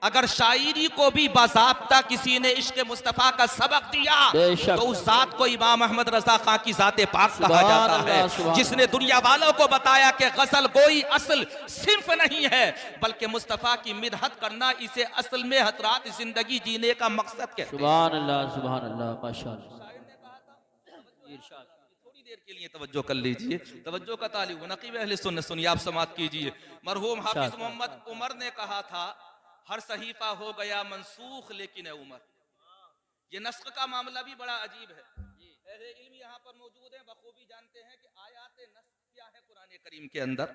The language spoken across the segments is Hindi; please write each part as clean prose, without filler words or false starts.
अगर शायरी को भी बाज़ाब्ता किसी ने इश्क मुस्तफ़ा का सबक दिया तो उस जात को इमाम अहमद रजा खां की जाते पाक कहा जाता है, जिसने दुनिया वालों को बताया कि गजल कोई असल सिर्फ नहीं है बल्कि मुस्तफ़ा की मिदहत करना इसे असल में हजरात जिंदगी जीने का मकसद कहते हैं। सुभान अल्लाह माशाअल्लाह। थोड़ी देर के लिए तवज्जो कर लीजिए, तवज्जो का तालिब नकीब अहले सुन्नत सुनिए, आप समात कीजिए। मरहूम हाफिज मोहम्मद उमर ने कहा था, हर सहीफा हो गया मंसूख लेकिन उमर। ये नस्ख का मामला भी बड़ा अजीब है। अहले इल्म यहाँ पर मौजूद हैं, बखूबी जानते हैं कि आयात नस्ख क्या है कुरान करीम के अंदर।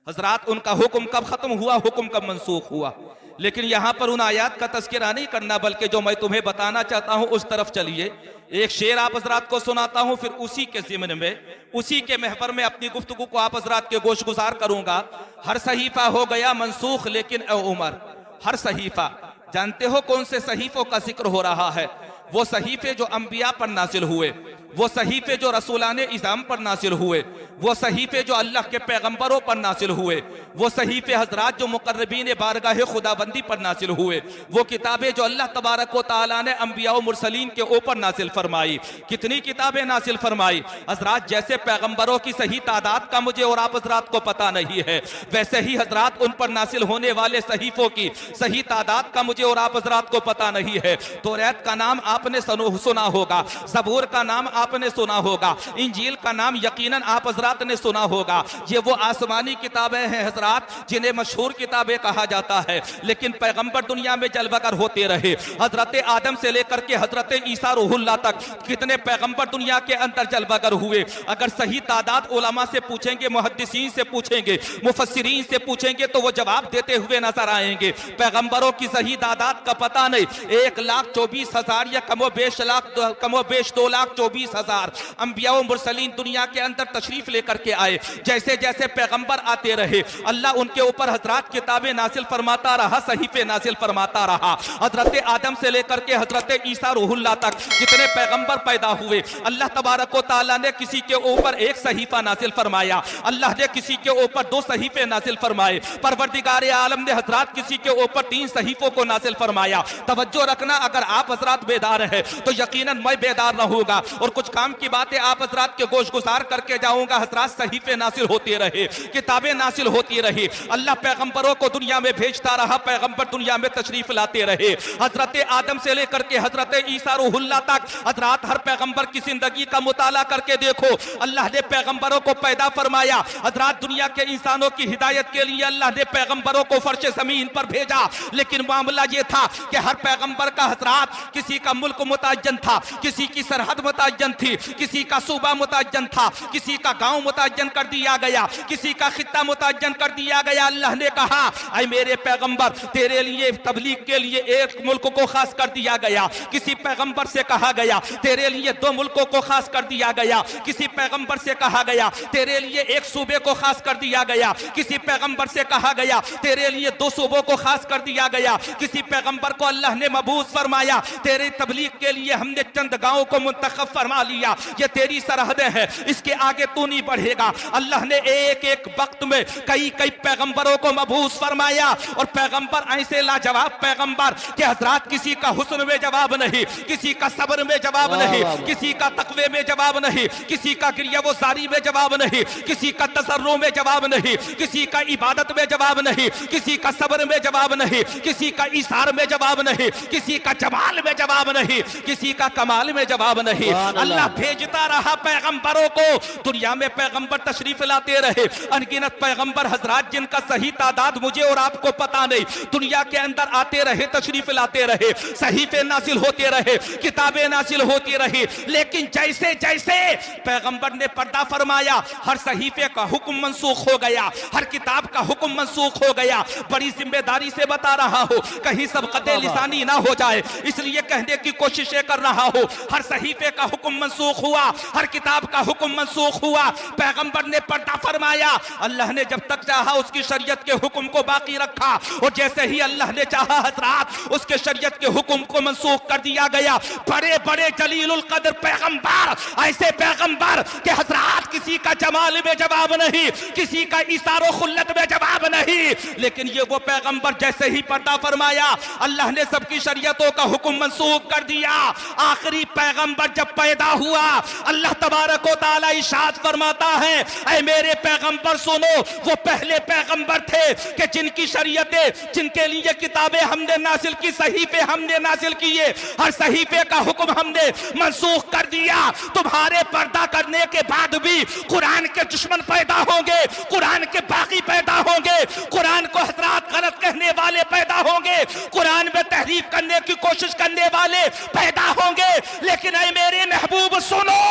हजरात उनका हुक्म कब खत्म हुआ, हुक्म कब मंसूख हुआ, लेकिन यहाँ पर उन आयात का तज़किरा नहीं करना, बल्कि जो मैं तुम्हें बताना चाहता हूँ उस तरफ चलिए। एक शेर आप हजरात को सुनाता हूँ, फिर उसी के ज़िम्न में, उसी के महवर में अपनी गुफ्तगू को आप हजरात के गोश गुजार करूंगा। हर सहीफा हो गया मंसूख लेकिन ए उमर। हर सहीफा, जानते हो कौन से सहीफों का जिक्र हो रहा है? वो सहीफे जो अंबिया पर नाजिल हुए, वो सहीफे जो रसूलाने इज़ाम पर नाजिल हुए, वो सहीफे जो अल्लाह के पैगंबरों पर नाजिल हुए, वो सहीफे हजरात जो मुकर्रबीन बारगाह खुदाबंदी पर नाजिल हुए, वो किताबें जो अल्लाह तबारक व तआला ने अंबिया व मुरसलीन के ऊपर नाजिल फरमाई। कितनी किताबें नाजिल फरमाई हजरात? जैसे पैगंबरों की सही तादाद का मुझे और आप हजरात को पता नहीं है, वैसे ही हजरात उन पर नाजिल होने वाले सहीफों की सही तादाद का मुझे और आप हजरात को पता नहीं है। तौरात का नाम आपने सुना होगा, ज़बूर का नाम आपने सुना होगा, इंजील का नाम यकीनन आप हजरात ने सुना होगा। ये वो आसमानी किताबें हैं हजरात जिन्हें मशहूर किताबें कहा जाता है, लेकिन पैगंबर दुनिया में जलवागर होते रहे। हजरत आदम से लेकर के हजरत ईसा रूहुल्लाह तक कितने पैगंबर दुनिया के अंदर जलवागर हुए। अगर सही तादाद उलमा से पूछेंगे, मुहद्दिसीन से पूछेंगे, मुफस्सिरीन से पूछेंगे तो वो जवाब देते हुए नजर आएंगे। पैगंबरों की सही तादाद का पता नहीं, 1,24,000 या कमो बेश 2,24,000 अंबिया व मुरसलीन दुनिया के अंदर तशरीफ लेकर के आए। जैसे जैसे पैगंबर आते रहे अल्लाह उनके ऊपर हजरात किताबें नाजिल फरमाता रहा, सहीफे नाजिल फरमाता रहा। हजरत आदम से लेकर के हजरत ईसा रूहुल्लाह तक कितने पैगंबर पैदा हुए। अल्लाह तबारक व तआला ने किसी के ऊपर एक सहीफा नाजिल फरमाया, अल्लाह ने किसी के ऊपर 2 सहीफे नाजिल फरमाए, परवरदिगार आलम ने हजरात किसी के ऊपर 3 सहीफों को नाजिल फरमाया। तवज्जो रखना, अगर आप हजरात बेदार हैं तो यकीनन मैं बेदार रहूंगा और कुछ काम की बातें आप हजरात के गोश गुजार करके जाऊंगा। हजरात सहीफे नासिल होते रहे, किताबें नासिल होती रही, अल्लाह पैगंबरों को दुनिया में भेजता रहा, पैगंबर दुनिया में तशरीफ लाते रहे। हजरत आदम से लेकर के हजरत ईसा रूहुल्लाह तक हजरात हर पैगंबर की जिंदगी का मुताला करके देखो, अल्लाह ने पैगंबरों को पैदा फरमाया। हजरात दुनिया के इंसानों की हिदायत के लिए अल्लाह ने पैगंबरों को फर्श जमीन पर भेजा, लेकिन मामला ये था कि हर पैगंबर का हजरात किसी का मुल्क मुतअय्यन था, किसी की सरहद मुतअय्यन थी, किसी का सूबा मुतअय्यन था, किसी का गांव मुतअय्यन कर दिया गया, किसी का खित्ता मुतअय्यन कर दिया गया। अल्लाह ने कहा, ऐ मेरे पैगंबर, तेरे लिए तबलीग के लिए एक मुल्क को खास कर दिया गया। किसी पैगंबर से कहा गया तेरे लिए 2 मुल्कों को खास कर दिया गया। किसी पैगंबर से कहा गया तेरे लिए एक सूबे को खास कर दिया गया। किसी पैगंबर से कहा गया तेरे लिए 2 सूबों को खास कर दिया गया। किसी पैगंबर को अल्लाह ने मबूस फरमाया, तेरे तबलीग के लिए हमने चंद गांवों को मुंतखब फरमा लिया, ये तेरी सरहदें हैं, इसके आगे तू नहीं बढ़ेगा। अल्लाह ने एक एक वक्त में कई कई पैगंबरों को मबूस फरमाया और पैगंबर ऐसे लाजवाब पैगंबर कि हजरात किसी का हुस्न में जवाब नहीं, किसी का सब्र में जवाब नहीं, किसी का तकवे में जवाब नहीं, किसी का गिरिया वो जारी में जवाब नहीं, किसी का तसर्रो में जवाब नहीं, किसी का इबादत में जवाब नहीं, किसी का सब्र में जवाब नहीं, किसी का इशार में जवाब नहीं, किसी का जमाल में जवाब नहीं, किसी का कमाल में जवाब नहीं। अल्लाह भेजता रहा पैगंबरों को, दुनिया में पैगंबर तशरीफ लाते रहे, अनगिनत पैगंबर हजरात जिनका सही तादाद मुझे और आपको पता नहीं, दुनिया के अंदर आते रहे, तशरीफ लाते रहे, सहीफे नासिल होते रहे, किताबें नासिल होती रही। लेकिन जैसे जैसे पैगंबर ने पर्दा फरमाया, हर सहीफे का हुक्म मंसूख हो गया, हर किताब का हुक्म मंसूख हो गया। बड़ी जिम्मेदारी से बता रहा हो, कहीं सबकते लिसानी ना हो जाए, इसलिए कहने की कोशिशें कर रहा हो। हर सहीफे का हुक्म हुक्म मनसूख हुआ, हर किताब का हुक्म मनसूख हुआ। पैगंबर ने पर्दा फरमाया, अल्लाह ने जब तक चाहा उसकी शरीयत के हुक्म को बाकी रखा, और जैसे ही अल्लाह ने चाहा हजरात उसके शरीयत के हुक्म को मनसूख कर दिया गया। बड़े बड़े जलीलुल कद्र पैगंबर, ऐसे पैगंबर के हजरात किसी का जमाल में जवाब नहीं, किसी का इशारो खुल्लत में जवाब नहीं, लेकिन ये वो पैगंबर जैसे ही पर्दा फरमाया अल्लाह ने सबकी शरीयतों का हुक्म मनसूख कर दिया। आखिरी पैगंबर जब पैदा हुआ, अल्लाह तबारक व तआला इरशाद फरमाता है, ऐ मेरे पैगंबर सुनो, वो पहले पैगंबर थे कि जिनकी शरीयतें, जिनके लिए किताबें हमने नासिल की, सहीफे हमने नासिल किए, हर सहीफे का हुक्म हमने मनसूख कर दिया। तुम्हारे पर्दा करने के बाद भी कुरान के दुश्मन पैदा होंगे, कुरान के बागी पैदा होंगे, कुरान को हजरात गलत कहने वाले पैदा होंगे, कुरान में तहरीफ करने की कोशिश करने वाले पैदा होंगे। लेकिन ऐ मेरे महबूब सुनो,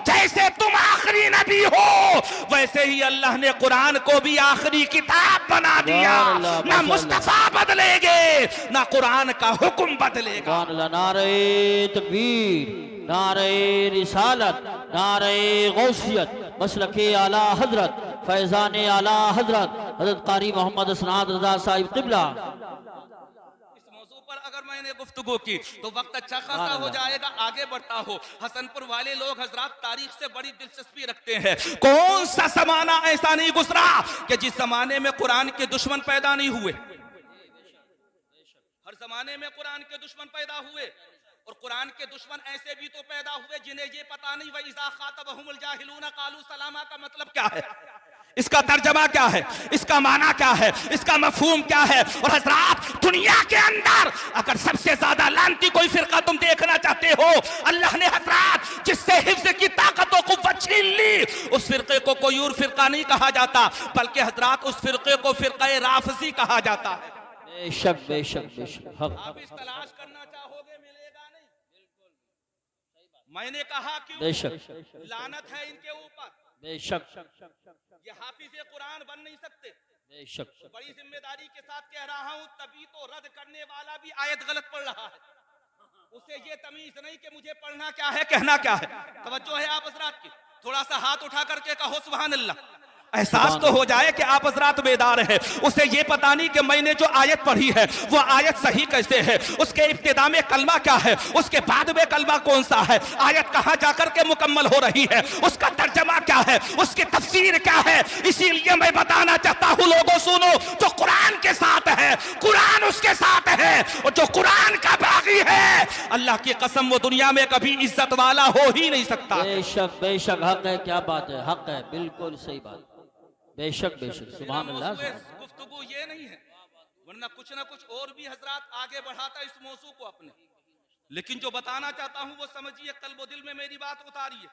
जैसे तुम आखिरी नबी हो वैसे ही अल्लाह ने कुरान को भी आखिरी किताब बना दिया। ना मुस्तफा बदलेंगे, ना कुरान का हुक्म बदलेगा। नारे तकबीर, नारे रिसालत, नारे गौसियत, मसलके आला हजरत, फैजान आला हजरत हजरत कारी मोहम्मद असनाद रजा साहिब किबला। इस मौजू पर अगर मैंने गुफ्तगू की तो वक्त अच्छा खासा हो जाएगा, आगे बढ़ता हो। हसनपुर वाले लोग हजरात तारीख से बड़ी दिलचस्पी रखते हैं। कौन सा जमाना ऐसा नहीं गुजरा कि जिस जमाने में कुरान के दुश्मन पैदा नहीं हुए। हर जमाने में कुरान के दुश्मन पैदा हुए, और कुरान के दुश्मन ऐसे भी तो पैदा हुए जिन्हें ये पता नहीं वह इज़ा खातबहुमुल जाहिलूना कालू सलामा का मतलब क्या है, इसका तर्जमा क्या है, इसका माना क्या है, इसका मफहूम क्या है। और हजरात दुनिया के अंदर अगर सबसे ज्यादा लानती कोई फिरका तुम देखना चाहते हो, अल्लाह ने हजरात जिससे हिफ्ज की ताकत और कुव्वत छीन ली, उस फिरके को कोई और फिरका नहीं कहा जाता, बल्कि हजरात उस फिरके को फिरका राफजी कहा जाता है। बेशक बेशक बेशक, आप इस तलाश करना चाहोगे मिलेगा नहीं। मैंने कहा कि बेशक लानत है इनके ऊपर, बेशक ये हाफिज़े कुरान बन नहीं सकते। बेशक बड़ी जिम्मेदारी के साथ कह रहा हूं, तभी तो रद्द करने वाला भी आयत गलत पढ़ रहा है, उसे ये तमीज नहीं कि मुझे पढ़ना क्या है कहना क्या है। तवज्जो है आप हजरात की, थोड़ा सा हाथ उठा करके कहो सुभान अल्लाह। एहसास तो हो जाए कि आप हजरात बेदार हैं। उसे ये पता नहीं कि मैंने जो आयत पढ़ी है वो आयत सही कैसे है, उसके इब्तिदा में कलमा क्या है, उसके बाद में कलमा कौन सा है, आयत कहां जाकर के मुकम्मल हो रही है, उसका तर्जमा क्या है, उसकी तफसीर क्या है। इसीलिए मैं बताना चाहता हूं लोगों सुनो, जो कुरान के साथ है कुरान उसके साथ है, और जो कुरान का बागी है अल्लाह की कसम वो दुनिया में कभी इज्जत वाला हो ही नहीं सकता। बेशक बेशक, हक है, क्या बात है, हक है, बिल्कुल सही बात, बेशक बेशक, सुभान अल्लाह। गुफ्तगू ये नहीं है, वरना कुछ ना कुछ और भी हजरात आगे बढ़ाता इस मौजू को अपने, लेकिन जो बताना चाहता हूं वो समझिए, कल्बो दिल में मेरी बात उतारिए।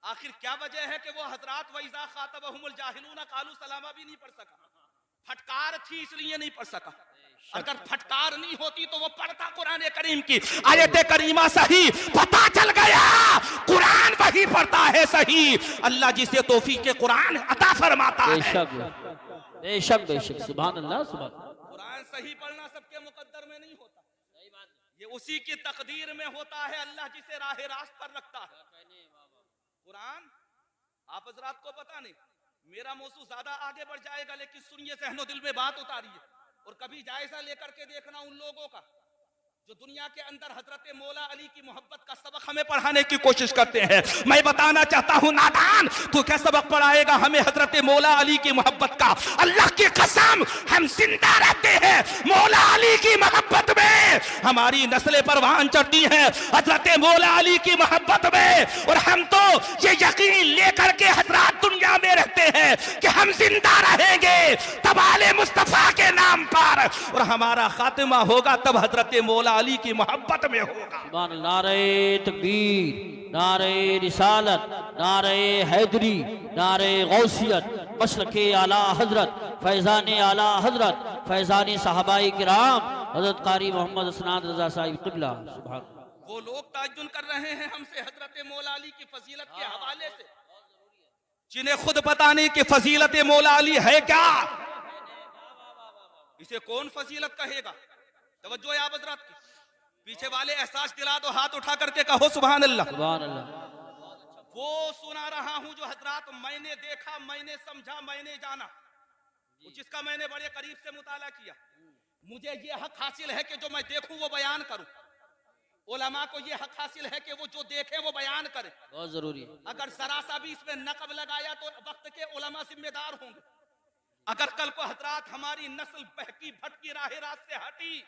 आखिर क्या वजह है कि वो हजरात वइज़ा खातबहुमुल जाहिलूना कालू सलामा भी नहीं पढ़ सका। फटकार थी इसलिए नहीं पढ़ सका, अगर फटकार नहीं होती तो वो पढ़ता कुरान करीम की आयत करीमा सही, पता चल गया कुरान वही पढ़ता है सही। अल्लाह जिसे तौफीक कुरान अता फरमाता है। बेशक बेशक बेशक, सुभान अल्लाह सुभान। कुरान सही पढ़ना सबके मुकद्दर में नहीं होता, ये उसी की तकदीर में होता है, अल्लाह जिसे राह रास्त पर रखता है। कुरान आप हजरात को पता नहीं, मेरा मौजू ज्यादा आगे बढ़ जाएगा, लेकिन सुनिए, ज़हनो दिल में बात उतारिए और कभी जायजा लेकर के देखना उन लोगों का जो दुनिया के अंदर हजरत मौला अली की मोहब्बत का सबक हमें पढ़ाने की कोशिश करते हैं। मैं बताना चाहता हूं नादान, तू क्या सबक पढ़ाएगा हमें हजरत मौला अली की मोहब्बत का। अल्लाह की कसम हम जिंदा रहते हैं मौला अली की मोहब्बत में, हमारी नस्लें परवान चढ़ती हैं हजरत मौला अली की मोहब्बत में, और हम तो ये यकीन लेकर के हजरात दुनिया में रहते हैं कि हम जिंदा रहेंगे तबाले मुस्तफा के नाम पर, और हमारा खात्मा होगा तब हजरत मौला अली की मोहब्बत में होगा। सुभान अल्लाह। नारे तकबीर, नारे रिसालत, नारे हैदरी, नारे गौसियत, मसलके आला हजरत, फैजान आला हजरत, फैजानी साहबाई किराम हजरत कारी मोहम्मद असनाद रजा साहिब किबला। सुभान। वो लोग ताज्जुब कर रहे हैं हमसे हजरत मौला अली की फजीलत के हवाले से, जिन्हें खुद पता नहीं कि फजीलत मौला अली है क्या, इसे कौन फजीलत कहेगा। तवज्जो है आप हजरात की, पीछे वाले एहसास दिला दो, हाथ उठा करके कहो सुभान अल्लाह। सुभान अल्लाह। वो सुना रहा हूं जो हजरात मैंने देखा, मैंने समझा, मैंने जाना, जिसका मैंने बड़े करीब से मुताला किया। मुझे ये हक हासिल है कि जो मैं देखूं वो बयान करूं। उलमा को ये हक हासिल है कि वो जो देखे वो बयान करे। बहुत जरूरी है। अगर जरा सा भी इसमें नकब लगाया तो वक्त के उलमा जिम्मेदार होंगे। अगर कल को हजरात हमारी नस्ल बहकी भटकी राह रात से हटी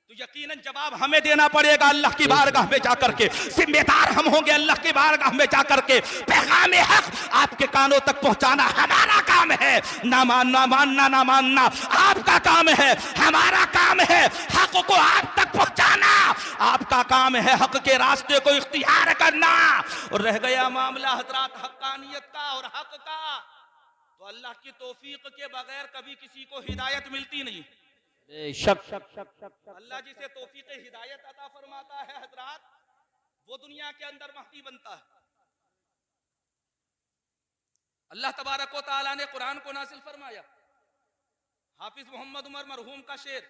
तो यकीनन जवाब हमें देना पड़ेगा अल्लाह की बारगाह में जाकर के। जिम्मेदार हम होंगे अल्लाह की बारगाह में जाकर के। पैगाम हक आपके कानों तक पहुंचाना हमारा काम है। ना मानना मानना ना मानना आपका काम है, हमारा काम है हक को आप तक पहुंचाना। आपका काम है हक के रास्ते को इख्तियार करना। और रह गया मामला हजरात हक्कानियत का और हक का, तो अल्लाह की तौफीक के बगैर कभी किसी को हिदायत मिलती नहीं। अल्लाह जिसे तौफीक हिदायत अता फरमाता है हजरात, वो दुनिया के अंदर महदी बनता है। अल्लाह तबारक व तआला ने कुरान को नासिल फरमाया। हाफिज मोहम्मद उमर मरहूम का शेर,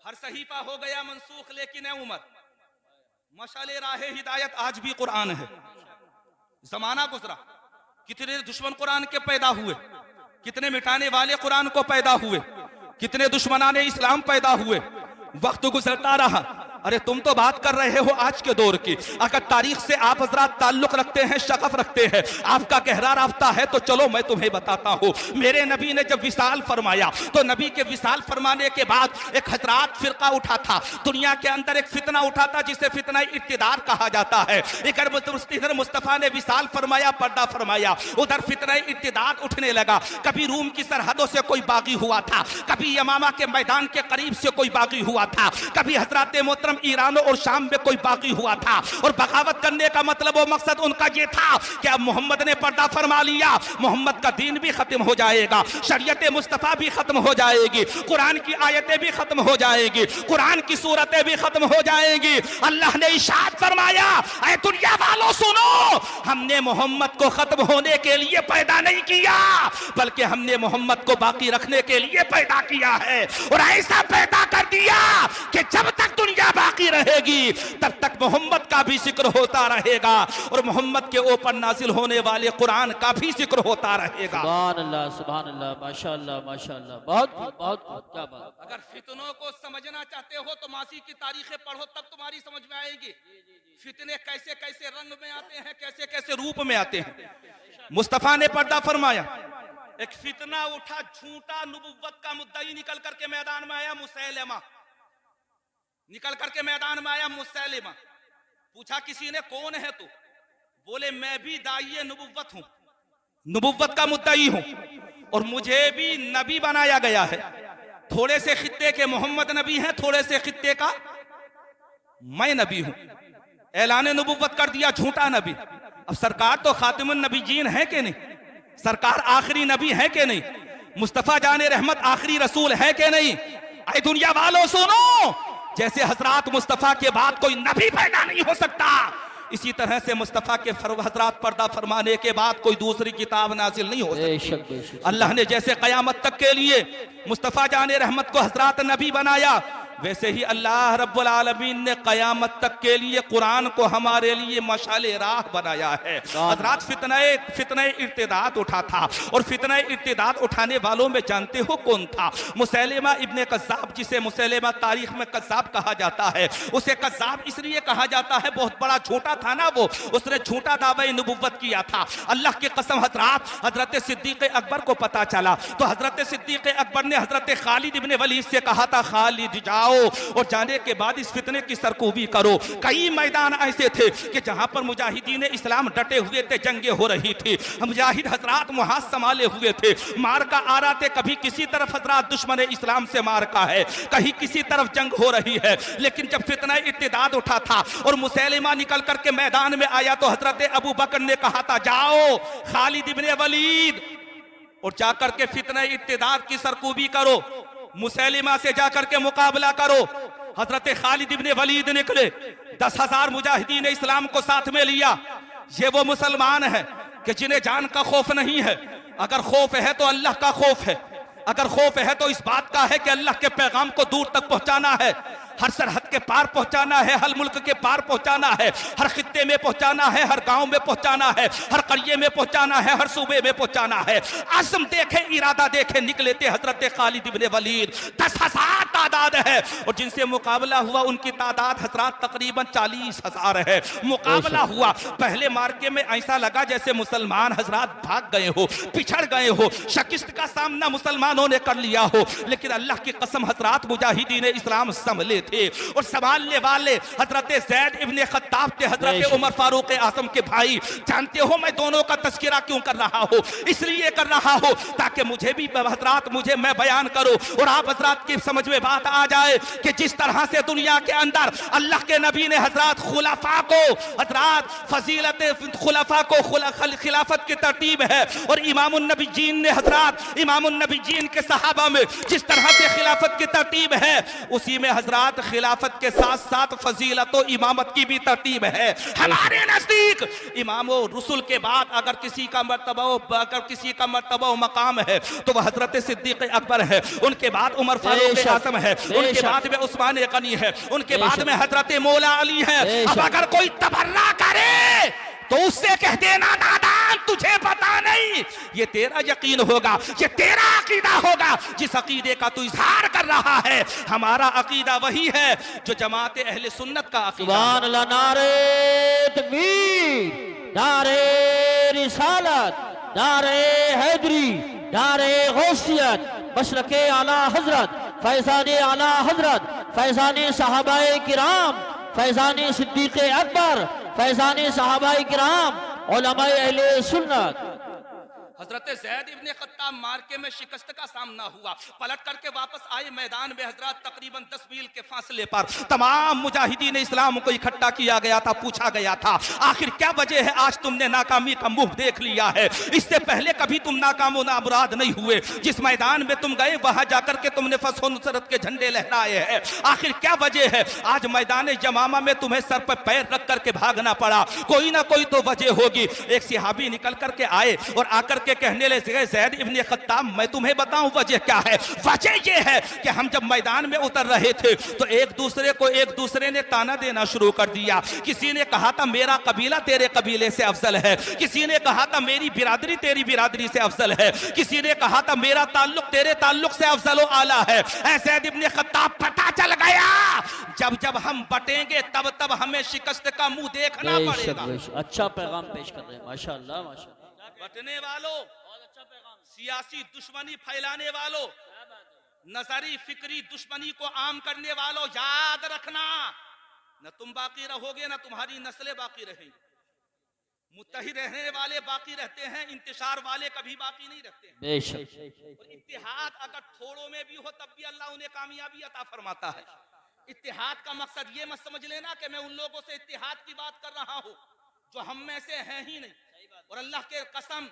हर सहीफा हो गया मनसूख लेकिन है उमर, मशाले राहे हिदायत आज भी कुरान है। जमाना गुजरा, कितने दुश्मन कुरान के पैदा हुए, कितने मिटाने वाले कुरान को पैदा हुए, कितने दुश्मनाने इस्लाम पैदा हुए। वक्त गुजरता रहा। अरे तुम तो बात कर रहे हो आज के दौर की। अगर तारीख से आप हजरात ताल्लुक रखते हैं, शगफ रखते हैं, आपका गहरा राब्ता है, तो चलो मैं तुम्हें बताता हूँ। मेरे नबी ने जब विसाल फरमाया तो नबी के विसाल फरमाने के बाद एक हजरात फिरका उठा था। दुनिया के अंदर एक फितना उठा था जिसे फितना इक्तिदार कहा जाता है। इधर मुस्तफा ने विसाल फरमाया, पर्दा फरमाया, उधर फितना इक्तिदार उठने लगा। कभी रूम की सरहदों से कोई बागी हुआ था, कभी यमामा के मैदान के करीब से कोई बागी हुआ था, कभी हजरात मोहतरम ईरान और शाम में कोई बागी हुआ था। और बगावत करने का मतलब वो मकसद उनका ये था कि अब मोहम्मद ने पर्दा फरमा लिया, मोहम्मद का दीन भी खत्म हो जाएगा, शरीयत मुस्तफा भी खत्म हो जाएगी, कुरान की आयतें भी खत्म हो जाएगी, कुरान की सूरतें भी खत्म हो जाएगी। अल्लाह ने इरशाद फरमाया, ऐ दुनिया वालों सुनो, हमने मोहम्मद को खत्म होने के लिए पैदा नहीं किया, बल्कि हमने मोहम्मद को बाकी रखने के लिए पैदा किया है। और ऐसा पैदा कर दिया कि जब तक दुनिया बाकी रहेगी तब तक मोहम्मद का भी जिक्र होता रहेगा और मोहम्मद के ऊपर नाजिल होने वाले कुरान का भी जिक्र होता रहेगा। सुभान अल्लाह, माशाअल्लाह, माशाअल्लाह, बहुत बहुत क्या बात। अगर फितनों को समझना चाहते हो तो मासी की तारीखें पढ़ो, तब तुम्हारी समझ में आएगी फितने कैसे कैसे रंग में आते हैं, कैसे कैसे रूप में आते हैं। मुस्तफा ने पर्दा फरमाया, एक फितना उठा, झूठा नबुव्वत का मुद्दई निकल करके मैदान में आया मुसैलिमा, निकल करके मैदान में आया मुसैलिमा। पूछा किसी ने कौन है तू? बोले मैं भी दाइये नबुव्वत हूं, नबुव्वत का मुद्दई हूं और मुझे भी नबी बनाया गया है। थोड़े से खित्ते के मोहम्मद नबी हैं, थोड़े से खित्ते का मैं नबी हूं। ऐलान नबुव्वत कर दिया, झूठा नबी। अब सरकार तो खातिमुन नबीयीन है कि नहीं? सरकार आखिरी नबी है कि नहीं? मुस्तफा जाने रहमत आखिरी रसूल है कि नहीं? ऐ दुनिया वालों सुनो, जैसे हजरात मुस्तफा के बाद कोई नबी पैदा नहीं हो सकता, इसी तरह से मुस्तफा के हजरात पर्दा फरमाने के बाद कोई दूसरी किताब नाजिल नहीं हो सकती। अल्लाह ने जैसे कयामत तक के लिए मुस्तफा जाने रहमत को हजरात नबी बनाया, वैसे ही अल्लाह रब्बुल आलमीन ने कयामत तक के लिए कुरान को हमारे लिए मशाले राह बनाया है। हजरात फितने इर्तिदाद उठा था और फितने इर्तिदाद उठाने वालों में जानते हो कौन था? मुसैलिमा इब्ने कज़्ज़ाब, जिसे मुसैलिमा तारीख में कज़्ज़ाब कहा जाता है। उसे कज़्ज़ाब इसलिए कहा जाता है, बहुत बड़ा झूठा था ना वो, उसने झूठा दावे नबुव्वत किया था। अल्लाह की कसम हजरात, हजरत सिद्दीक़ अकबर को पता चला तो हजरत सिद्दीक़ अकबर ने हजरत खालिद इब्ने वलीद से कहा था, खालिद जाओ और जाने के बाद इस फितने की सरकूबी करो। कई मैदान ऐसे थे कि जहां पर मुजाहिदीन इस्लाम डटे हुए थे, जंगे हो रही थी, मुजाहिद हजरात वहां संभाले हुए थे, मार का आ रहा थे। कभी किसी तरफ हजरात दुश्मन इस्लाम से मार का है, कहीं किसी तरफ जंग हो रही है। लेकिन जब फितना इर्तिदाद उठा था और मुसैलिमा निकल करके मैदान में आया तो हजरत अबू बकर ने कहा था, जाओ खालिद इब्ने वलीद और जाकर के फितना इर्तिदाद की सरकूबी करो, मुसैलिमा से जाकर के मुकाबला करो। हजरत खालिद इब्ने वलीद निकले, 10,000 मुजाहिदीन इस्लाम को साथ में लिया। ये वो मुसलमान है कि जिन्हें जान का खौफ नहीं है। अगर खौफ है तो अल्लाह का खौफ है, अगर खौफ है तो इस बात का है कि अल्लाह के पैगाम को दूर तक पहुंचाना है, हर सरहद सरहद के पार पहुंचाना है, हर मुल्क के पार पहुंचाना है, हर खित्ते में पहुंचाना है, हर गांव में पहुंचाना है, हर करिए में पहुंचाना है, हर सूबे में पहुंचाना है। आज़म देखे, इरादा देखे, निकले थे हजरत खालिद इब्ने वलीद। 10,000 तादाद है और जिनसे मुकाबला हुआ उनकी तादाद हजरात तकरीबन 40,000 है। मुकाबला हुआ, पहले मार्के में ऐसा लगा जैसे मुसलमान हजरात भाग गए हो, पिछड़ गए हो, शिकस्त का सामना मुसलमानों ने कर लिया हो, लेकिन अल्लाह की कसम हजरात मुजाहिदीन इस्लाम संभले थे और संभालने वाले हजरत ज़ैद इब्ने खत्ताब थे, हजरत उमर फारूक आज़म के भाई। जानते हो मैं दोनों का तस्करा क्यों कर रहा हूं? इसलिए कर रहा हूं ताकि मुझे भी हजरात मैं बयान करूं और आप हजरात की समझ में बात आ जाए कि जिस तरह से दुनिया के अंदर अल्लाह के नबी ने हजरात खुलाफा को, हजरात फजीलत खुलाफा को खिलाफत की तरतीब है और इमामुन नबीजीन ने हजरात इमामुन नबीजीन के सहाबा में जिस तरह से खिलाफत की तरतीब है, उसी में हजरात खिलाफत के साथ साथ फजीलत और इमामत की भी तरतीब है। हमारे नजदीक इमाम रसूल के बाद अगर किसी का मर्तबा मकाम है तो वह हजरत सिद्दीक अकबर है, उनके बाद उमर फारूक आज़म है, उनके बाद में उस्मान गनी है, उनके बाद में हजरत मौला अली है। अब अगर कोई तबर्रा करे तो उससे कह देना नादान, तुझे पता नहीं, ये तेरा यकीन होगा, ये तेरा अकीदा होगा जिस अकीदे का तू इजहार कर रहा है। हमारा अकीदा वही है जो जमात अहले सुन्नत का अकीदा। सुभान अल्लाह, नारे तकबीर, नारे रिसालत, नारे हैदरी, नारे गौसियत, मशरके आला हजरत, फैज़ाने आला हजरत, फैज़ाने सहाबाए किराम, फैज़ाने सिद्दीक़ अकबर, फैज़ाने सहाबाए किराम, उलमाए अहले सुन्नत। हजरत ज़ैद इब्ने खत्ताब मार्के में शिकस्त का सामना हुआ, पलट करके वापस आए मैदान में। हजरत तकरीबन 10 मील के फासले पर तमाम मुजाहिदीन इस्लाम को इकट्ठा किया गया था, पूछा गया था आखिर क्या वजह है आज तुमने नाकामी का मुंह देख लिया है? इससे पहले कभी तुम नाकाम नामुराद नहीं हुए, जिस मैदान में तुम गए वहां जाकर के तुमने फसो नुसरत के झंडे लहराए हैं, आखिर क्या वजह है आज मैदान जमामा में तुम्हें सर पर पैर रख करके भागना पड़ा? कोई ना कोई तो वजह होगी। एक सिहाबी निकल करके आए और आकर के कहने लगे ज़ैद इब्ने खत्ताब मैं तुम्हें बताऊं वजह क्या है? वजह यह है कि हम जब मैदान में उतर रहे थे तो एक दूसरे ने ताना देना शुरू कर दिया। किसी ने कहा था मेरा कबीला तेरे कबीले से अफजल है, किसी ने कहा था मेरी बिरादरी तेरी बिरादरी से अफजल है, किसी ने कहा था मेरा ताल्लुक तेरे ताल्लुक से अफजल आला है। ज़ैद इब्ने खत्ताब पता चल गया जब जब हम बटेंगे तब तब हमें शिकस्त का मुंह देखना पड़ेगा। अच्छा पैगाम पेश कर रहे हैं, माशाअल्लाह माशाअल्लाह। बटने वालों, सियासी दुश्मनी फैलाने वालों, नजरी फिक्री दुश्मनी को आम करने वालों, याद रखना न तुम बाकी रहोगे न तुम्हारी नस्लें बाकी रहेंगी। मुत्तहिद रहने वाले बाकी रहते हैं, इंतशार वाले कभी बाकी नहीं रहते हैं। बेशक। और इत्तिहाद अगर थोड़ों में भी हो तब भी अल्लाह उन्हें कामयाबी अता फरमाता है। इत्तिहाद का मकसद ये मत समझ लेना कि मैं उन लोगों से इत्तिहाद की बात कर रहा हूँ जो हम में से हैं ही नहीं। और अल्लाह के कसम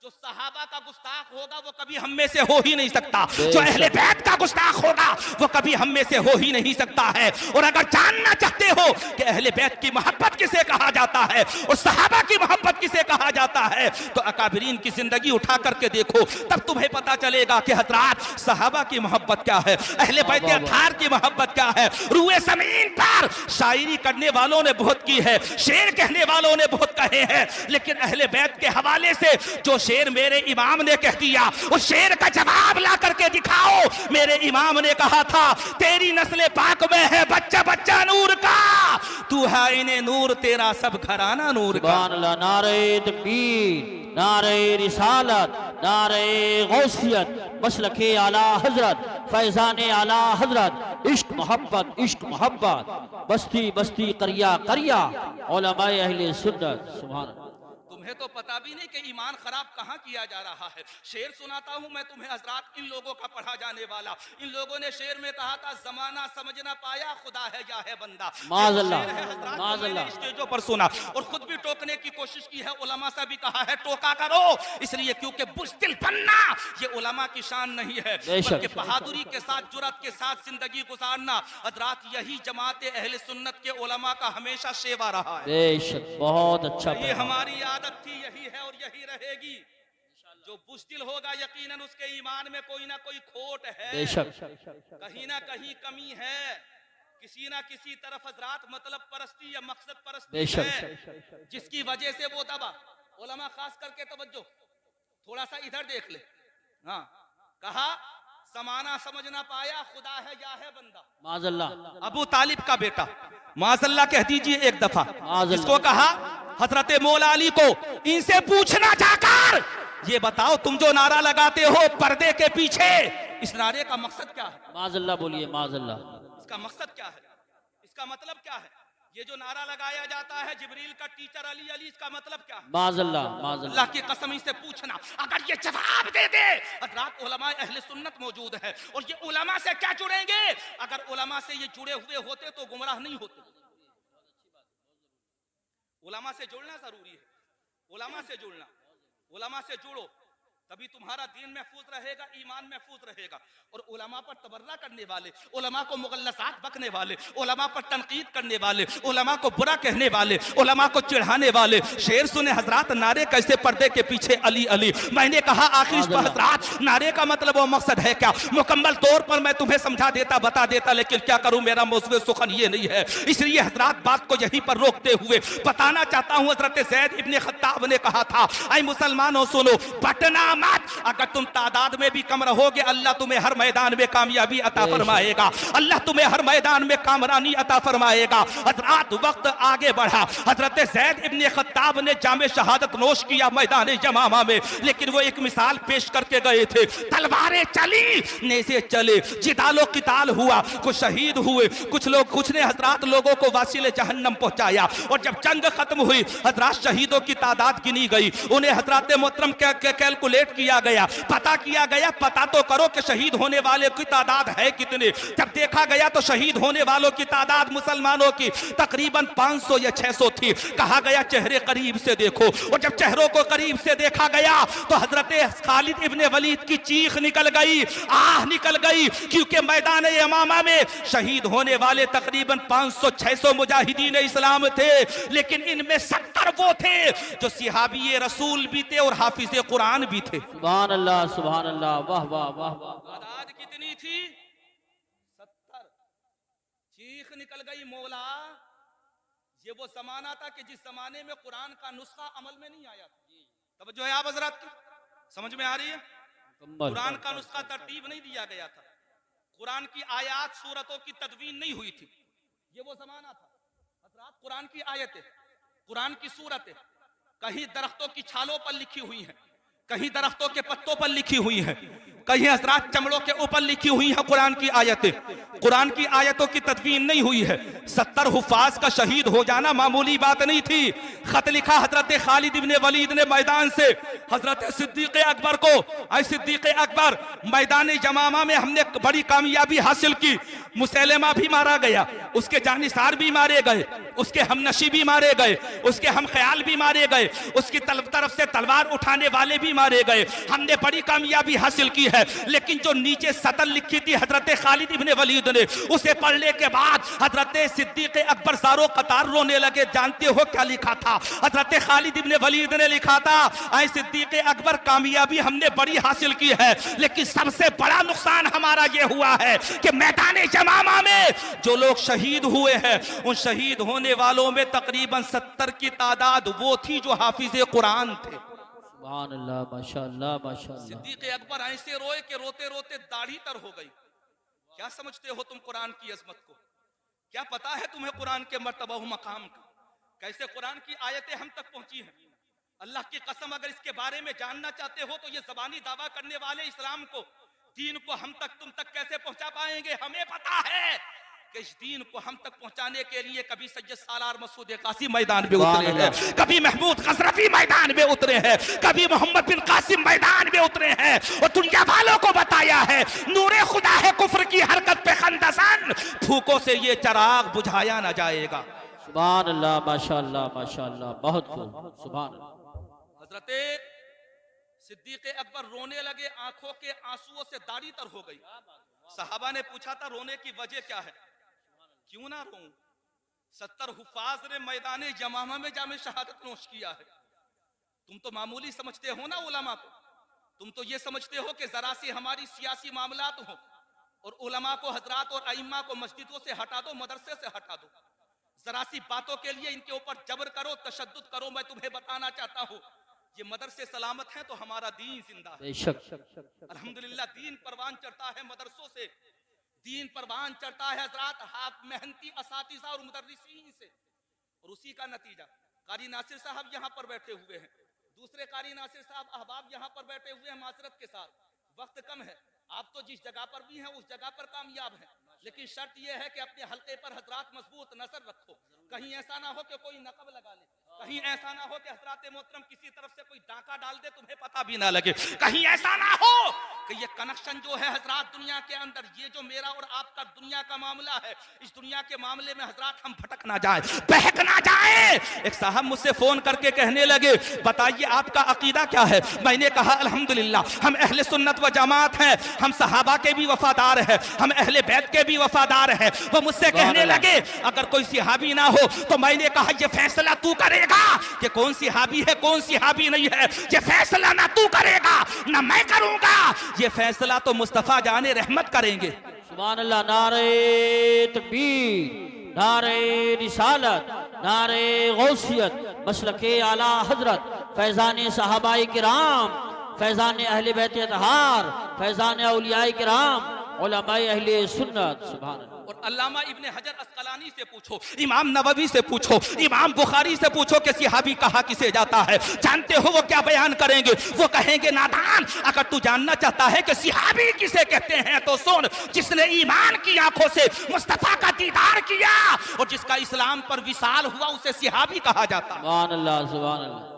जो सहाबा का गुस्ताख होगा वो कभी हम में से हो ही नहीं सकता, जो अहले बैत का गुस्ताख होगा वो कभी हम में से हो ही नहीं सकता है। और अगर जानना चाहते हो कि अहले बैत की मोहब्बत किसे कहा जाता है और सहाबा की मोहब्बत किसे कहा जाता है तो अकाबरीन की जिंदगी उठा करके देखो, तब तुम्हें पता चलेगा कि हजरात सहाबा की मोहब्बत क्या है, अहले बैत अताहार की मोहब्बत क्या है। रूए जमीन पर शायरी करने वालों ने बहुत की है, शेर कहने वालों ने बहुत कहे हैं, लेकिन अहले बैत के हवाले से जो शेर मेरे इमाम ने कह दिया उस शेर का जवाब ला करके दिखाओ। मेरे इमाम ने कहा था तेरी नस्ल पाक में है बच्चा बच्चा नूर का, तू है इन्हें नूर तेरा सब घराना नूर का। नारे तकबीर, नारे रिसालत, नारे गौसियत, मसलके आला हजरत, फैज़ाने आला हजरत, इश्क मोहब्बत, बस्ती बस्ती करिया करिया, उलमाए अहले सुन्नत। सुभान अल्लाह। तुम्हें तो पता भी नहीं कि ईमान खराब कहाँ किया जा रहा है। शेर सुनाता हूँ मैं तुम्हें हजरात, इन लोगों का पढ़ा जाने वाला। इन लोगों ने शेर में कहा था जमाना समझ ना पाया खुदा है या है बंदा। माज़अल्लाह स्टेजों पर सुना और खुद भी टोकने की कोशिश की है, उलमा से भी कहा है टोका करो, इसलिए क्योंकि बुज़दिल बनना ये उलमा की शान नहीं है, बल्कि बहादुरी के साथ जुर्रत के साथ जिंदगी गुजारना हजरात यही जमात अहले सुन्नत के उलमा का हमेशा शेवा रहा है। बेशक, बहुत अच्छा। ये हमारी आदत थी, यही है और यही रहेगी। जो बुज़दिल होगा यकीनन उसके ईमान में कोई ना कोई खोट है, कहीं ना कहीं कमी है, किसी ना किसी तरफ हजरात मतलब परस्ती या मकसद परस्ती बेशक। है जिसकी वजह से वो दबा। उलमा खास करके तवज्जो, थोड़ा सा इधर देख ले। हाँ, कहा समाना समझ ना पाया, खुदा है या है बंदा। माज़ल्लाह। अबू तालिब का बेटा, माज़ल्लाह कह दीजिए एक दफा, माज़ल्लाह। जिसको कहा हजरत मौला अली को, इनसे पूछना जाकर, ये बताओ तुम जो नारा लगाते हो पर्दे के पीछे, इस नारे का मकसद क्या है? माज़ल्लाह बोलिए, माज़ल्लाह। इसका मकसद क्या है? इसका मतलब क्या है? ये जो नारा लगाया जाता है जिब्रील का टीचर अली अली, इसका मतलब क्या है? माज़ल्लाह, माज़ल्लाह। अल्लाह की कसम से पूछना, अगर ये जवाब दे दे, हज़रात उलमा अहले सुन्नत मौजूद है, और ये उलमा से क्या जुड़ेंगे? अगर उलमा से ये जुड़े हुए होते तो गुमराह नहीं होते। उलमा से जुड़ना जरूरी है, उलमा से जुड़ना, उलमा से जुड़ो, तभी तुम्हारा दीन महफूज रहेगा, ईमान महफूज रहेगा। और उलमा पर तबर्रा करने वाले, उलमा को मुगल्लसात बकने वाले, उलमा पर तनकीद करने वाले, उलमा को बुरा कहने वाले, उलमा को चिढ़ाने वाले, शेर सुने हजरात, नारे कैसे पर्दे के पीछे अली अली। मैंने कहा आखिर इस पर हजरात नारे का मतलब और मकसद है क्या? मुकम्मल तौर पर मैं तुम्हें समझा देता, बता देता, लेकिन क्या करूं, मेरा मौज़ू सुखन ये नहीं है। इसलिए हजरात बात को यहीं पर रोकते हुए बताना चाहता हूं, हजरत ज़ैद इब्ने खत्ताब ने कहा था, ऐ मुसलमानों सुनो, बटना मत, अगर तुम तादाद में भी कम रहोगे अल्लाह तुम्हें हर मैदान में कामयाबी अता फरमाएगा, अल्लाह तुम्हें हर मैदान में कामरानी अता फरमाएगा। हजरात वक्त आगे बढ़ा, हजरत ज़ैद इब्ने खत्ताब ने जामे शहादत नोश किया मैदान जमामा में, लेकिन वो एक मिसाल पेश करके गए थे। तलवारें चली, नेज़े चले, जिदालो किताल हुआ, कुछ शहीद हुए, कुछ लोग, कुछ ने हजरात लोगों को वासिले जहन्नम पहुंचाया। और जब जंग खत्म हुई हजरात शहीदों की तादाद गिनी गई, उन्हें हजरात मोहतरम कैलकुलेट किया गया, पता किया गया, पता तो करो कि शहीद होने वाले की तादाद है कितने। जब देखा गया तो शहीद होने वालों की तादाद मुसलमानों की तकरीबन 500 या 600 थी। कहा गया चेहरे करीब से देखो, और जब चेहरों को करीब से देखा गया तो हजरत खालिद इब्ने वलीद की चीख निकल गई, आह निकल गई, क्योंकि मैदान यमामा में शहीद होने वाले तकरीबन 500-600 मुजाहिदीन इस्लाम थे, लेकिन इनमें 70 वो थे जो सिहाबी रसूल भी थे और हाफिज कुरान भी थे। सुभान अल्लाह, सुभान अल्लाह, वाह वाह वाह वाह। तादाद कितनी थी? 70। चीख निकल गई, मौला ये वो जमाना था कि जिस जमाने में कुरान का नुस्खा अमल में नहीं आया था। तब जो है आप हजरात की समझ में आ रही है? कुरान का नुस्खा तरतीब नहीं दिया गया था, कुरान की आयात सूरतों की तदवीन नहीं हुई थी। ये वो जमाना था हजरात, कुरान की आयतें, कुरान की सूरतें कहीं दरख्तों की छालों पर लिखी हुई हैं, कहीं दरख्तों के पत्तों पर लिखी हुई हैं, कहीं हजरात चमड़ों के ऊपर लिखी हुई हैं कुरान की आयतें। कुरान की आयतों की तदवीन नहीं हुई है। 70 हुफाज का शहीद हो जाना मामूली बात नहीं थी। खत लिखा हजरत खालिद इब्ने वलीद ने मैदान से हजरत सिद्दीक अकबर को, ऐ सिद्दीक अकबर, मैदान जमामा में हमने बड़ी कामयाबी हासिल की, मुसैलमा भी मारा गया, उसके जानिसार भी मारे गए, उसके हमनशी भी मारे गए, उसके हम ख्याल भी मारे गए, उसकी तरफ से तलवार उठाने वाले भी मारे गए, हमने बड़ी कामयाबी हासिल की है। लेकिन जो नीचे सतर लिखी थी हजरत खालिद इब्ने वलीद ने, उसे पढ़ने के बाद हजरत सिद्दीक अकबर सारो कतार रोने लगे। जानते हो क्या लिखा था? हजरत खालिद इब्ने वलीद ने लिखा था, ऐ सिद्दीक अकबर, कामयाबी हमने बड़ी हासिल की है, लेकिन सबसे बड़ा नुकसान हमारा ये हुआ है कि मैदान जमामा में जो लोग शहीद हुए हैं, उन शहीद होने वालों में तकरीबन 70 की तादाद वो थी जो हाफिज कुरान थे। सुभान अल्लाह, माशाअल्लाह, माशाअल्लाह। सिद्दीक अकबर ऐसे रोए कि रोते रोते दाढ़ी तर हो गई। क्या समझते हो तुम कुरान की अजमत को? क्या पता है तुम्हें कुरान के मर्तबा मकाम का? कैसे कुरान की आयतें हम तक पहुंची हैं? अल्लाह की कसम, अगर इसके बारे में जानना चाहते हो तो ये ज़बानी दावा करने वाले इस्लाम को, दीन को हम तक, तुम तक कैसे पहुंचा पाएंगे? हमें पता है कि इस दीन को हम तक पहुंचाने के लिए कभी सैयद सालार मसूद कासिम मैदान में उतरे हैं, कभी महमूद गजरफी मैदान में उतरे हैं, कभी मोहम्मद बिन कासिम मैदान में उतरे हैं, और दुनिया वालों को बताया है नूरे खुदा है कुफ्र की हरकत पे खंदसन, फूकों से ये चराग बुझाया ना जाएगा। सुभान अल्लाह, माशाअल्लाह, माशाअल्लाह, बहुत खूब, सुभान अल्लाह। हजरत सिद्दीक अकबर रोने लगे, आंखों के आंसुओं से दाढ़ी तर हो गई। सहाबा ने पूछा था रोने की वजह क्या है? क्यों ना रोऊं? 70 हुफाज ने मैदान जमामा में जामे शहादत नोश किया है। तुम तो मामूली समझते हो ना उलमा को, तुम तो ये समझते हो कि जरा सी हमारी सियासी मामलात हो, और उलमा को, हजरात और अइम्मा को मस्जिदों से हटा दो, मदरसे से हटा दो। जरा सी बातों के लिए इनके ऊपर जबर करो, तशद्दुद करो। मैं तुम्हें बताना चाहता हूँ, ये मदरसे सलामत हैं तो हमारा दीन जिंदा है। बेशक अल्हम्दुलिल्लाह दीन परवान चढ़ता है मदरसों से, दीन परवान चढ़ता है हजरात हाथ मेहनती असातिज़ा और मुदर्रिसीन से। और उसी का नतीजा कारी नासिर साहब यहाँ पर बैठे हुए हैं, दूसरे कारी नासिर साहब अहबाब यहाँ पर बैठे हुए हैं। माजरत के साथ वक्त कम है, आप तो जिस जगह पर भी हैं उस जगह पर कामयाब हैं, लेकिन शर्त यह है कि अपने हल्के पर हजरात मजबूत नजर रखो। कहीं ऐसा ना हो कि कोई नकब लगा ले, कहीं ऐसा ना हो कि हजरात मोहतरम किसी तरफ से कोई डाका डाल दे, तुम्हें पता भी ना लगे। कहीं ऐसा ना हो कि ये कनेक्शन जो है हजरात दुनिया के अंदर, ये जो मेरा और आपका दुनिया का मामला है, इस दुनिया के मामले में हजरात हम भटक ना जाए, बहक ना जाए। एक साहब मुझसे फोन करके कहने लगे, बताइए आपका अकीदा क्या है? मैंने कहा अल्हम्दुलिल्लाह हम अहले सुन्नत व जमात हैं, हम सहाबा के भी वफादार हैं, हम अहले बैत के भी वफादार हैं। वो मुझसे कहने लगे अगर कोई सिहाबी ना हो, तो मैंने कहा ये फैसला तू करेगा कि कौन सिहाबी है कौन सिहाबी नहीं है। ये फैसला ना तू करेगा ना मैं करूंगा, ये फैसला तो मुस्तफा जाने रहमत करेंगे। सुभान अल्लाह। नारे तकबीर, नारे रिसालत, नारे गौसियत, मसलके आला हजरत, फैजान सहाबाए किराम, फैजान अहले बैत अतहार, फैजान औलियाए किराम, उलमाए अहले सुन्नत। सुभान अल्लाह। और अल्लामा इब्ने हजर अस्कलानी से पूछो, इमाम नववी से पूछो, इमाम बुखारी से पूछो कि सिहाबी कहा किसे जाता है। जानते हो वो क्या बयान करेंगे? वो कहेंगे नादान, अगर तू जानना चाहता है कि सिहाबी किसे कहते हैं तो सुन, जिसने ईमान की आंखों से मुस्तफा का दीदार किया और जिसका इस्लाम पर विसाल हुआ उसे सिहाबी कहा जाता है। सुभान अल्लाह, सुभान अल्लाह।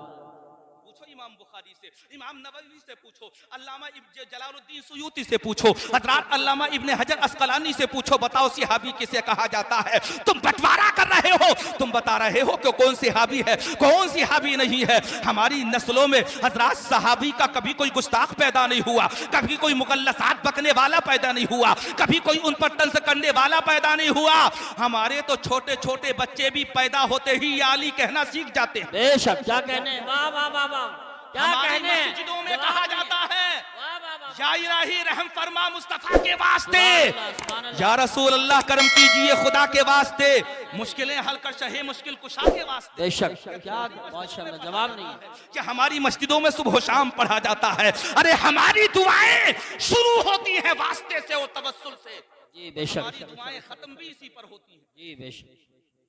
इमाम बुखारी से, इमाम नववी से पूछो, अल्लामा इब्न जलालुद्दीन सुयूती से पूछो, हजरत अल्लामा इब्ने हजर अस्कलानी से पूछो, बताओ सिहाबी किसे कहा जाता है। तुम बंटवारा कर रहे हो, तुम बता रहे हो कि कौन सिहाबी है कौन सिहाबी नहीं है। हमारी नस्लों में हजरत सहाबी का कभी कोई गुस्ताख पैदा नहीं हुआ, कभी कोई मुकल्लसात बकने वाला पैदा नहीं हुआ, कभी कोई उन पर तंज करने वाला पैदा नहीं हुआ। हमारे तो छोटे छोटे बच्चे भी पैदा होते ही या अली कहना सीख जाते हैं। बेशक, क्या कहने, वाह वाह वाह वाह, क्या कहने। मस्जिदों में कहा जाता है वाह वाह वाह, या इलाही रहम फरमा मुस्तफा के वास्ते, सुभान अल्लाह। या रसूल अल्लाह करम कीजिए खुदा के वास्ते, मुश्किलें हल कर शहे मुश्किल कुशा के वास्ते। बेशक, क्या माशाअल्लाह, जवाब नहीं है। कि हमारी मस्जिदों में सुबह शाम पढ़ा जाता है। अरे हमारी दुआएं शुरू होती हैं वास्ते से और तवस्सुल से। जी बेशक, हमारी दुआएं खत्म भी इसी पर होती हैं। जी बेशक।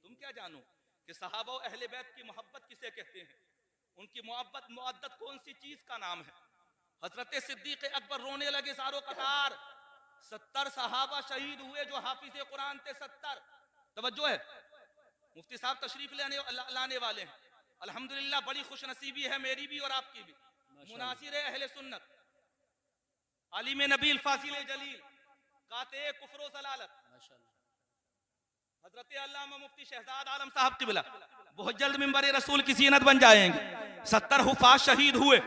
तुम क्या जानो कि सहाबा और अहले बैत की मोहब्बत किसे कहते हैं, उनकी मोहब्बत मुअद्दत कौन सी चीज का नाम है। हजरत सिद्दीक अकबर रोने लगे सारो कतार, 70 सहाबा शहीद हुए जो हाफिज कुरान थे। 70 तवज्जो है, मुफ्ती साहब तशरीफ लाने वाले हैं। अल्हम्दुलिल्लाह बड़ी खुश नसीबी है मेरी भी और आपकी भी। मुनासिर अहले सुन्नत, आलिम नबील फासिल जलील, काते कुफ्र ज़लालत, हजरत अल्लामा मुफ्ती शहजाद आलम साहब किबला बहुत जल्द मिंबर रसूल की जीनत बन जाएंगे। 70 हुफाज शहीद हुए।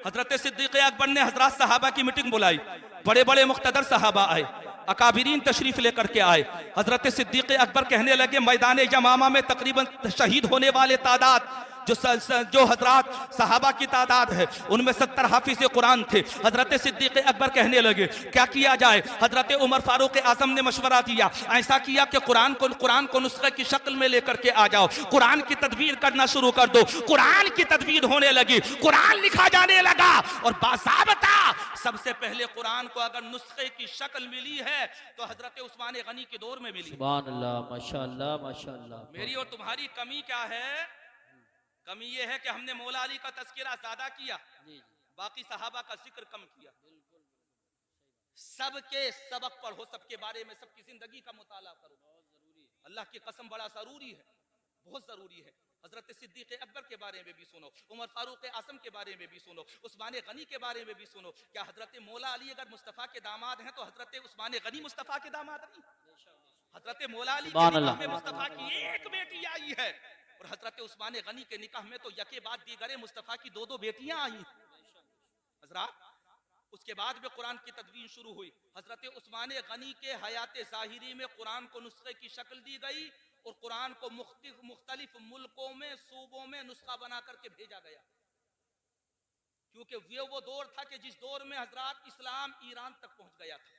हजरत सिद्दीक अकबर ने हजरत सहाबा की मीटिंग बुलाई, बड़े बड़े मुख्तदर सहाबा आए, अकाबिरीन तशरीफ लेकर के आए। हजरत सिद्दीक अकबर कहने लगे मैदान यमामा में तकरीबन शहीद होने वाले तादाद जो हजरत सहाबा की तादाद है उनमें 70 हाफिज कुरान थे। हजरत सिद्दीक अकबर कहने लगे क्या किया जाए। हजरत उमर फारूक आजम ने मशवरा दिया, ऐसा किया कि कुरान को नुस्खे की शक्ल में लेकर के आ जाओ, कुरान की तदबीर करना शुरू कर दो। कुरान की तदबीर होने लगी, कुरान लिखा जाने लगा और बासाबता सबसे पहले कुरान को अगर नुस्खे की शक्ल मिली है तो हजरत उस्मान गनी के दौर में मिली। सुभान अल्लाह, माशाअल्लाह माशाअल्लाह। मेरी और तुम्हारी कमी क्या है? कमी ये है कि हमने मौला अली का तज़किरा ज्यादा किया, बाकी सहाबा का जिक्र कम किया। सबके सबक पढ़ो, सबके बारे में सबकी जिंदगी का मुताला करो, अल्लाह की कसम बड़ा जरूरी है, बहुत जरूरी है। हजरत सिद्दीक अकबर के बारे में भी सुनो, उमर फारूक आजम के बारे में भी सुनो, उस्मान गनी के बारे में भी सुनो। क्या हजरत मौला अली अगर मुस्तफा के दामाद हैं तो हजरत उस्मान गनी मुस्तफा के दामाद नहीं? हजरत मौला अली के निकाह में मुस्तफा की एक बेटी आई है और हजरत उस्मान गनी के निकाह में तो यके बाद दीगरे मुस्तफा की दो बेटियां आई। हजरत उसके बाद में कुरान की तदवीन शुरू हुई। हजरत उस्मान गनी के हयात ज़ाहिरी में कुरान को नुस्खे की शक्ल दी गई और कुरान को मुख्तलिफ मुल्कों में सूबों में नुस्खा बना करके भेजा गया, क्योंकि वो दौर था कि जिस दौर में हजरत इस्लाम ईरान तक पहुंच गया था।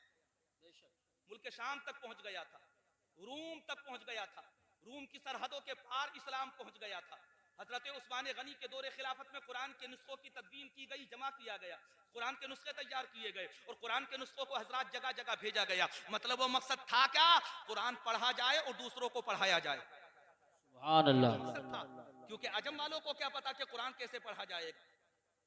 मुल्क शाम तक पहुंच गया था, रूम तक पहुंच गया था, रूम की सरहदों के पार इस्लाम पहुंच गया था। हजरत उस्मान गनी के दौरे खिलाफत में कुरान के नुस्खों की तदवीन की गई, जमा किया गया, कुरान के नुस्खे तैयार किए गए और कुरान के नुस्खों को हजरत जगह जगह भेजा गया। मतलब वो मकसद था क्या? कुरान पढ़ा जाए और दूसरों को पढ़ाया जाए। सुभान अल्लाह। मकसद था, क्योंकि अजम वालों को क्या पता कि कुरान कैसे पढ़ा जाएगा।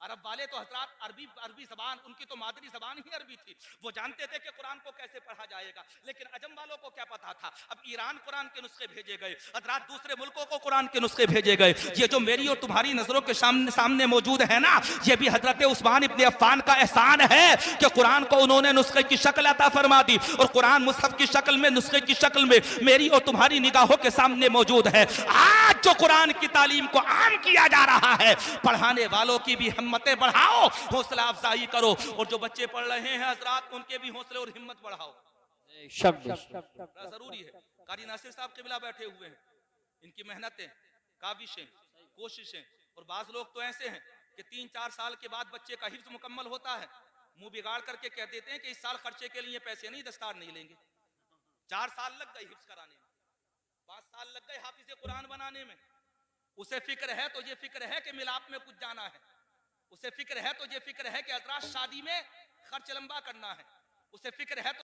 अरब वाले तो हजरत अरबी जबान, उनकी तो मादरी जबान ही अरबी थी, वो जानते थे कि कुरान को कैसे पढ़ा जाएगा। लेकिन अजम वालों को क्या पता था? अब ईरान कुरान के नुस्खे भेजे गए, हजरत दूसरे मुल्कों को कुरान के नुस्खे भेजे गए। ये जो मेरी और तुम्हारी नजरों के सामने मौजूद है ना, ये भी हजरत उस्मान इब्ने अफ्फान का एहसान है कि कुरान को उन्होंने नुस्खे की शक्ल अता फरमा दी और कुरान मुसहफ की शक्ल में, नुस्खे की शक्ल में मेरी और तुम्हारी निगाहों के सामने मौजूद है। आज जो कुरान की तालीम को आम किया जा रहा है, पढ़ाने वालों की भी हिम्मतें बढ़ाओ, हौसला अफजाई करो, और जो बच्चे पढ़ रहे हैं हजरात, उनके भी हौसले और हिम्मत बढ़ाओ। जरूरी है। कारी नासिर साहब किबला बैठे हुए हैं, इनकी मेहनतें, काविशें, कोशिशें, और बाज लोग तो ऐसे हैं कि 3-4 साल के बाद बच्चे का हिफ्ज मुकम्मल होता है, मुंह बिगाड़ करके कह देते हैं कि इस साल खर्चे के लिए पैसे नहीं, दस्तार नहीं लेंगे। 4 साल लग गए हिफ्ज कराने में, 5 साल लग गए हाफिज कुरान बनाने में। उसे फिक्र है तो ये फिक्र है कि मिलाप में कुछ जाना है, उसे फिक्र है तो ये फिक्र है कि हजरात शादी में खर्च लंबा करना है, उसे फिक्र है तो